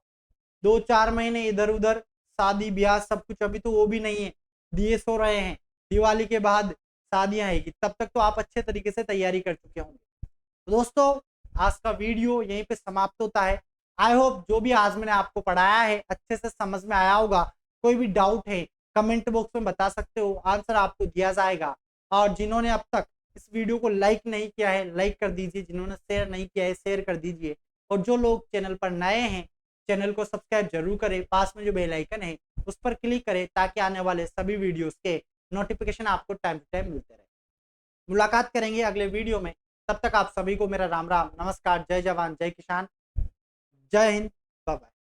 2-4 महीने इधर उधर, शादी ब्याह सब कुछ अभी तो वो भी नहीं है, दिए सो रहे हैं, दिवाली के बाद शादियां आएगी, तब तक तो आप अच्छे तरीके से तैयारी कर चुके होंगे। तो दोस्तों आज का वीडियो यहीं पे समाप्त होता है। आई होप जो भी आज मैंने आपको पढ़ाया है अच्छे से समझ में आया होगा। कोई भी डाउट है कमेंट बॉक्स में बता सकते हो, आंसर आपको दिया जाएगा। और जिन्होंने अब तक इस वीडियो को लाइक नहीं किया है लाइक कर दीजिए, जिन्होंने शेयर नहीं किया है शेयर कर दीजिए, और जो लोग चैनल पर नए हैं चैनल को सब्सक्राइब जरूर करें, पास में जो बेल आइकन है उस पर क्लिक करें, ताकि आने वाले सभी वीडियोस के नोटिफिकेशन आपको टाइम टू टाइम मिलते रहे। मुलाकात करेंगे अगले वीडियो में, तब तक आप सभी को मेरा राम राम, नमस्कार, जय जवान जय किसान, जय हिंद, बाय बाय।